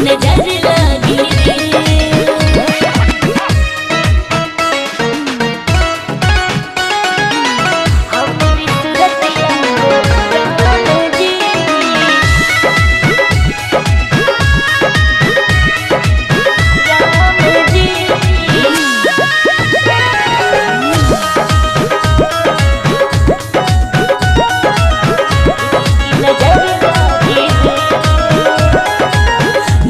नजर लगी हमारी सूरतिया को राम जी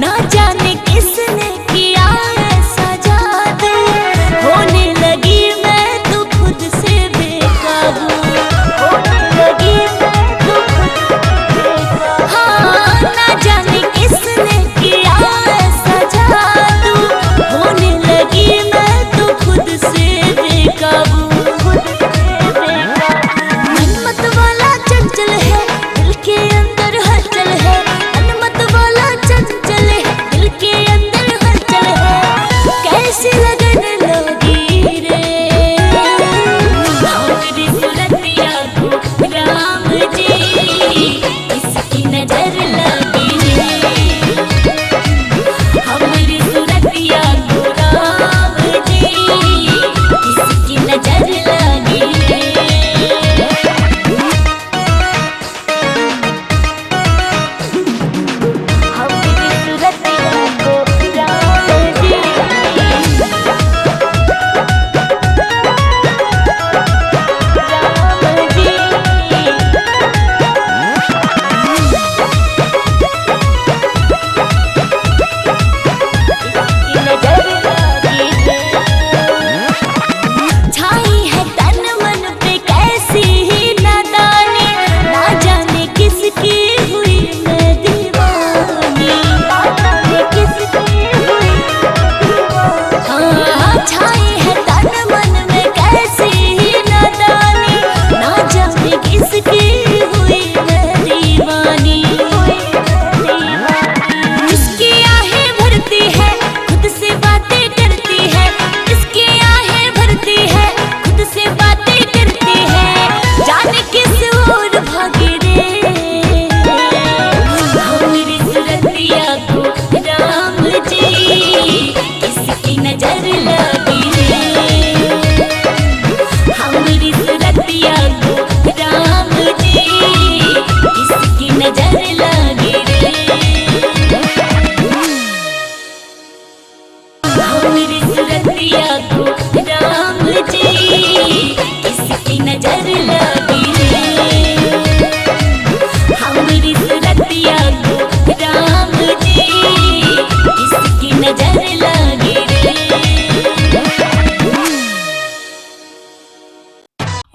ना जाने किसने किया ऐसा जादू होने लगी मैं तो खुद से बेकाबू होने लगी मैं तो खुद से बेकाबू हाँ ना जाने किसने किया ऐसा जादू होने लगी मैं तो खुद से बेकाबू मनमत वाला चंचल है दिल के अंदर हलचल है मनमत वाला चंचल है दिल के अंदर हलचल है कैसी लगन लगी रे हमारी सूरतिया को राम जी इसकी नजर लगी रे हमारी सूरतिया को राम जी इसकी नजर लगी रे हमारी सूरतिया को राम जी राम जी इसकी नजर लगी छाई है तन मन पे कैसी ही नादानी ना जाने किसकी हुई मैं दीवानी ना जाने किसकी हुई हाँ छाई है तन मन में कैसी ही नादानी ना जाने किसकी हुई मैं दीवानी इसकी आहें भरती है खुद से बातें करती है इसकी आहें भरती है खुद से बातें करती है जाने किस ओर भागी रे हमारी सूरतिया को राम जी इसकी नजर लगी रे हमारी सूरतिया को राम जी इसकी नजर लगी रे हमारी सूरतिया को राम जी इसकी नजर लगी रे हमारी सूरतिया को राम जी इसकी नजर लगी रे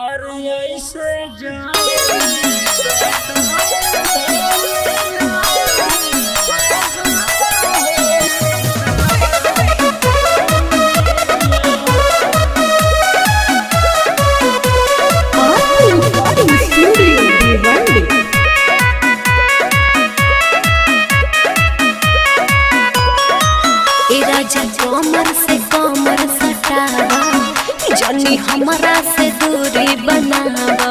अरे ऐसे ए राजा कमर से कमर सटावा जनी हमरा से दूरी बनावा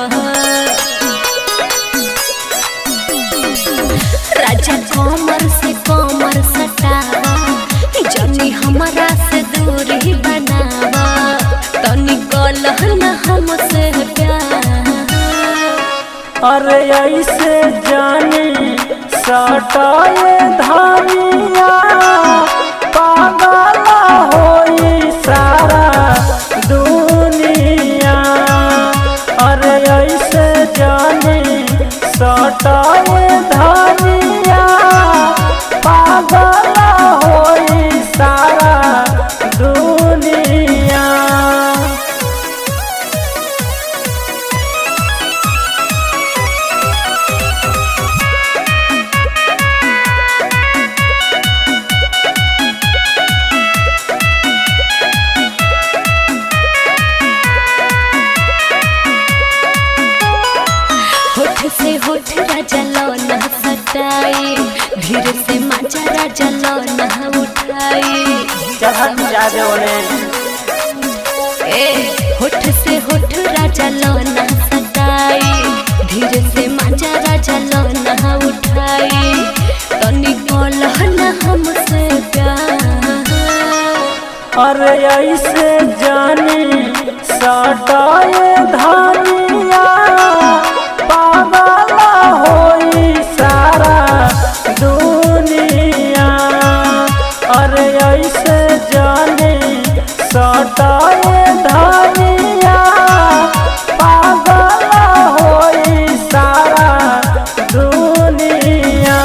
राजा कमर से कमर सटावा जनी हमरा से दूरी बनावा तनी कलहन हमसे प्यार अरे ऐसे जानी सटाए धानिया पागल होई सारा दुनिया अरे ऐसे जानी सटाए धानिया पागल होई सारा दुनिया होठ राजा लौना सटाई धीरे से माजा राजा लौना उठाई होठ से होठ राजा लौना सटाई धीरे से माजा राजा लौना उठाई तनी कलहना हमसे ऐसे जाने सटाए धानिया पागल होई सारा दुनिया। अरे ऐसे जाने सटाए धानिया पागल होई सारा दुनिया।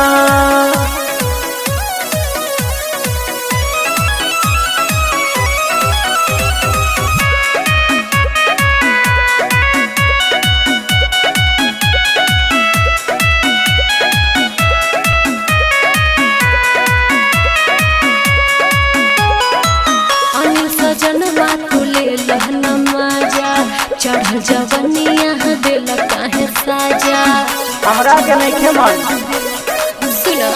सजनवा तू ले लहना माजा, चढ़ जवनिया दिल काहे साजा। हमरा के नहीं मन सुनो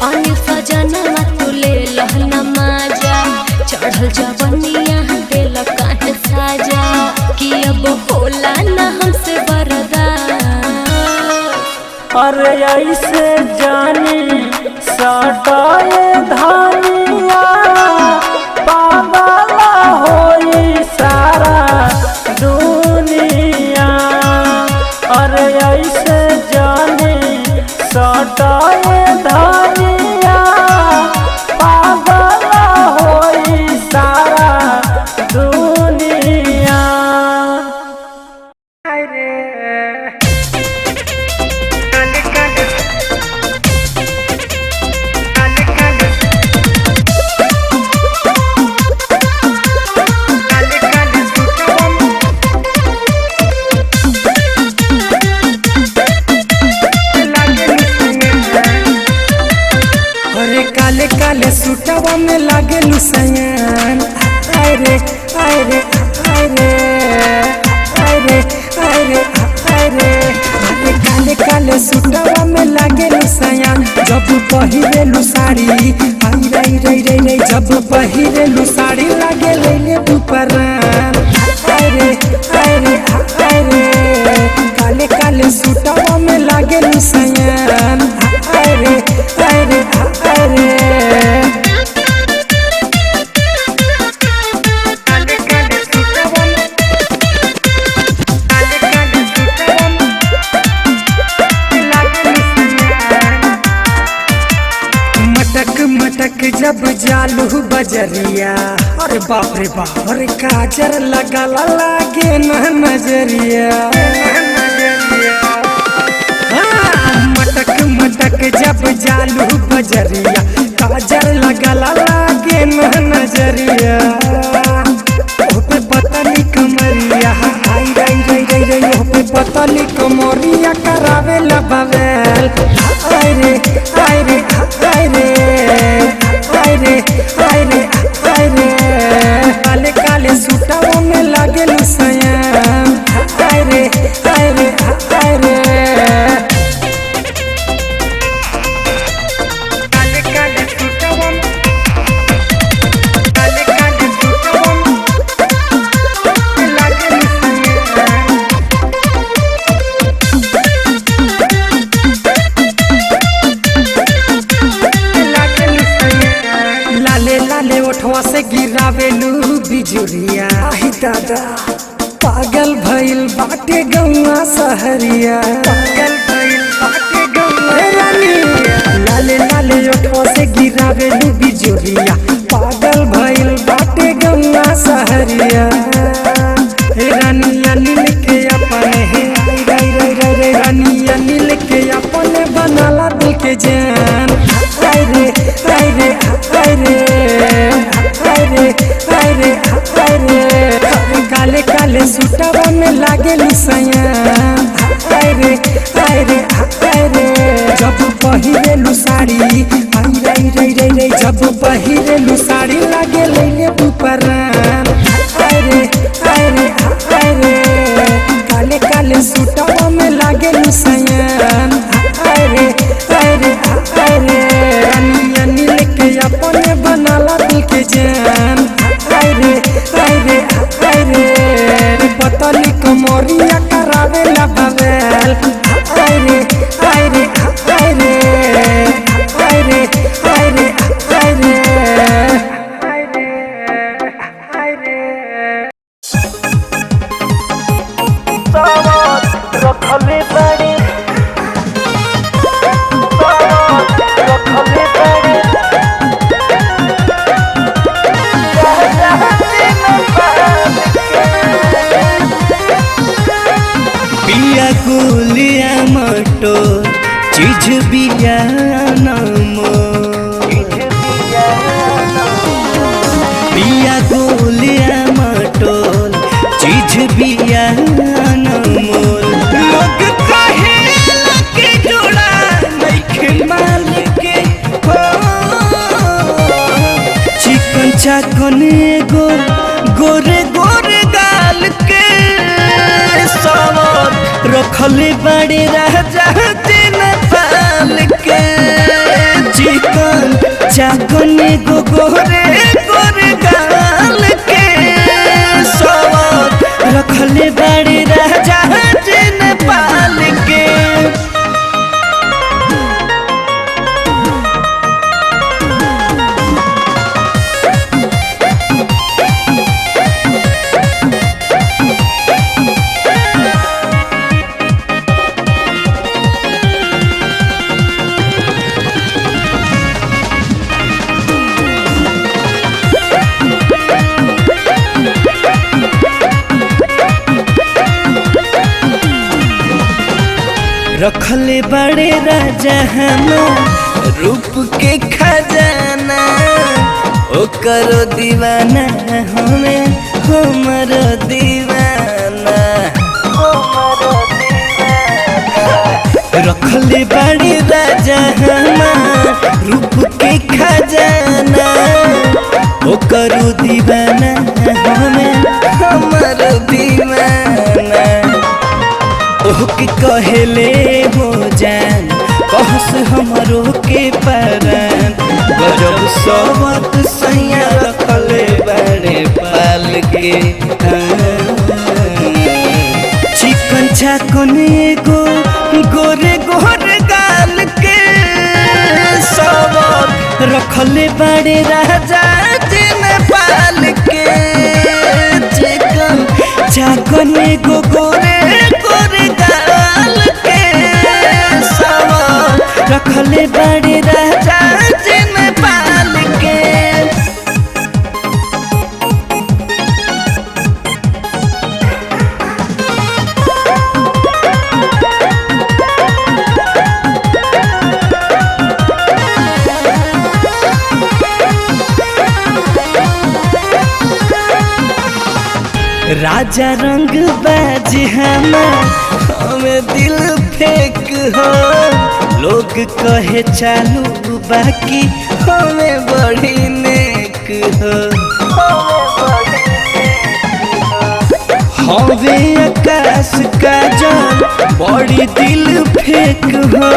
अनिल सजनवा तू ले लहना माजा, चढ़ जवनिया दिल काहे साजा। कि अब होला ना हमसे बर्दाश्त। अरे ऐसे जाने सटाए धानिया पागल होई सारा दुनिया। अरे ऐसे जाने सटाए धानिया पागल होई सारा दुनिया। काले काले सूटवा में लागे लुसैन। आय रे आय रे आय रे आय रे आय रे आय रे। अरे काले काले सूटवा में लागे लुसैन। जब पहिरे साड़ी आई रे रे रे रे। जब पहिरे साड़ी लागे ले दुपहरान। आय रे आय रे आय रे। काले काले सूटवा में लागे लुसैन। आय रे आय रे आय रे। मटक जब जालू बजरिया, अरे बाप रे बाप। अरे काजर लगा लागे न नजरिया। मटक जब जालू बजरिया, काजर लगा लागे न नजरिया। ओपे पतली कमरिया आई रई रई रई रई। ओपे पतली कमरिया करावे लबवेल। आय रे आय रे आय रे आय रे आय रे आय रे। काले काले सूटवा में लागे लुसैन। आय रे आय रे आय रे। काले काले सूटवा में काले काले सूटवा में लागे लुसैन। लाले ओठवा से गिरावेलू बिजुरिया। आही दादा पागल भइल बाटे गौआ सहरिया। पागल भइल बाटे गौआ रानी। लाले लाले ओठवा से गिरावेलू बिजुरिया। पागल भइल बाटे गौआ सहरिया। रानी अनिल के अपने है रई रई रई रई। रानी अनिल के अपने बनाला दिल के जान। आय रे आय रे आय रे आय रे आय रे आय रे। काले काले सूटवा में लागे लुसैन। आय रे आय रे आय रे। जब पहिरे साड़ी आई रई रई रई रई। जब पहिरे साड़ी लागे ले दुपहरान। आय रे आय रे आय रे। काले काले सूटवा में लागे लुसैन। आय रे आय रे आय रे। रानी अनिल के अपने बनाला दिल के जान। आय रे आय रे आय रे। पतली कमरिया करावे लबवेल। आय रे आय रे आय रे आय रे आय रे आय रे आय रे। चीज बिया बिया गोलिया मटोल चीज बिया मोल लोग कहे के जोड़ा नइखे माल के हो चिकन चाकन एगो गोरे गोरे गाल के सवर रखले बड़े राजा दिन पाल के चिकन चाकन एगो गोरे गोरे गाल के सवर रखले बड़े राजा दिन पाल के रखले बड़े राजा हमार रूप के खजाना ओ करो दीवाना हमें हमारो दीवाना रखले बड़े राजा हमार रूप के खजाना ओ करो दीवाना हमें हमारो दीवाना ओह के कहले हो जान कहस हमरो के परान गजब सोबत सैया रखले बड़े पाल के चिकन चाकन एगो गोरे गोरे गाल के सोबत रखले बड़े राजा दिन पाल के चिकन चाकन एगो गोरे गोरे गाल के सवर रखले बड़े राजा दिन पाल के राजा रंग बाज हमें दिल फेंक हो लोग कहे चालू बाकी हमें बड़ी नेक हो हवे आकाश का जान बड़ी दिल फेंक हो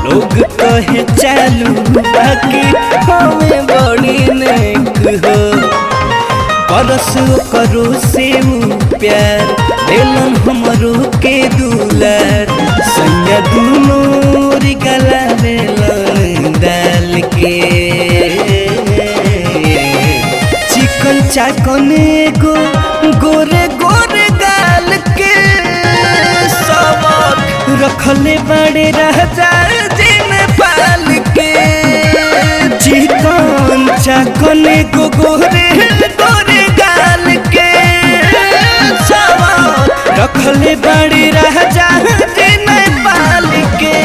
लोग कहे चालू बाकी हमें बड़ी नेक हो परस करो से प्यार दिलन हमरो के दुलार संया दूनों गला बेलन डाल के चिकन चाकन एगो गोरे गोरे गाल के सवर रखले बड़े राजा दिन पाल के चिकन चाकन एगो गोरे गोरे गाल के सवर रखले बड़ी राजा दिन पाल के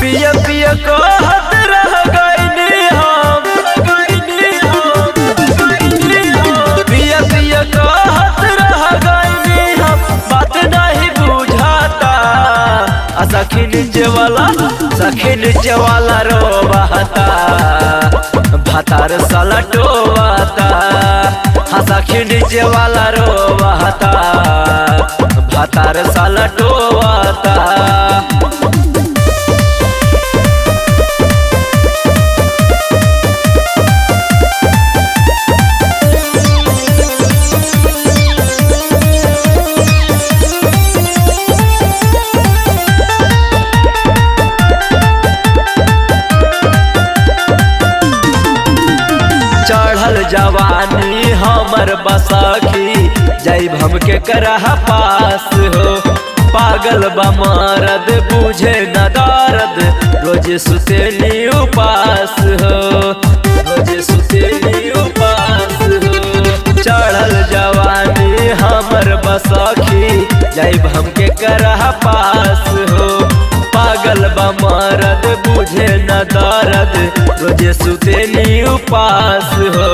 पिया पिया कहत रह गइनी हम पिया पिया कहत रह गइनी हम बात नहीं बुझाता सखी नीचे वाला रोवाता भातार साला टोवाता सखी नीचे वाला रोवाता भातार साला टोवाता चढ़ल जवानी हमर बसखी जाइब हमके करहा पास हो। पागल बा मरद बुझे न दर्द, रोज सुतेली उपास हो, रोज सुतेली उपास हो। चढ़ल जवानी हमर बसखी, जाइब हमके करहा पास हो। पागल बा मरद बुझे न दर्द, रोज सुतेली उपास हो।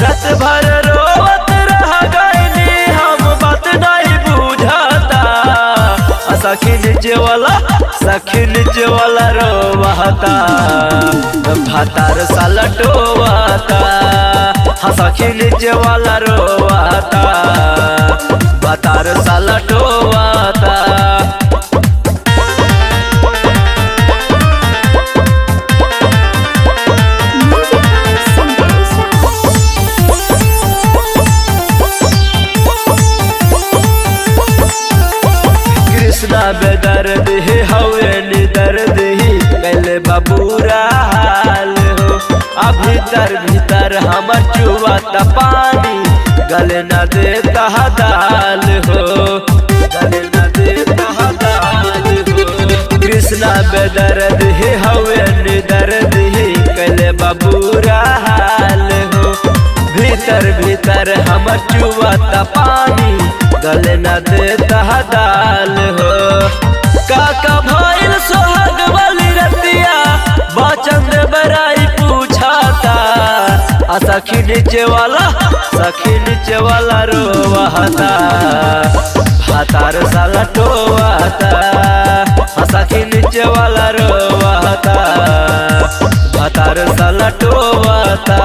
रात भर रोवत रह गईली हम, बात नहीं बुझाता। सखी नीचे वाला रोवाता, भातार साला टोवाता। हाँ सखी नीचे वाला रोवाता, भातार साला टोवाता। कृष्णा बेदर्द ही हवे निदर्द ही, कैले बाबूरा हाल हो। अब भीतर हमर चुआता पानी, गले न देता दाल हो, गले न देता दाल हो। कृष्णा बेदर्द ही हवे निदर्द ही, कैले बाबूरा हाल हो। भीतर हमर चुआता पानी, गले न देता दाल हो। काका भइल सोहाग वाली रतिया, बचन दे बराई पूछाता। सखी नीचे वाला रोवाता, भातार साला टोवाता। सखी नीचे वाला रोवाता, भातार साला टोवाता।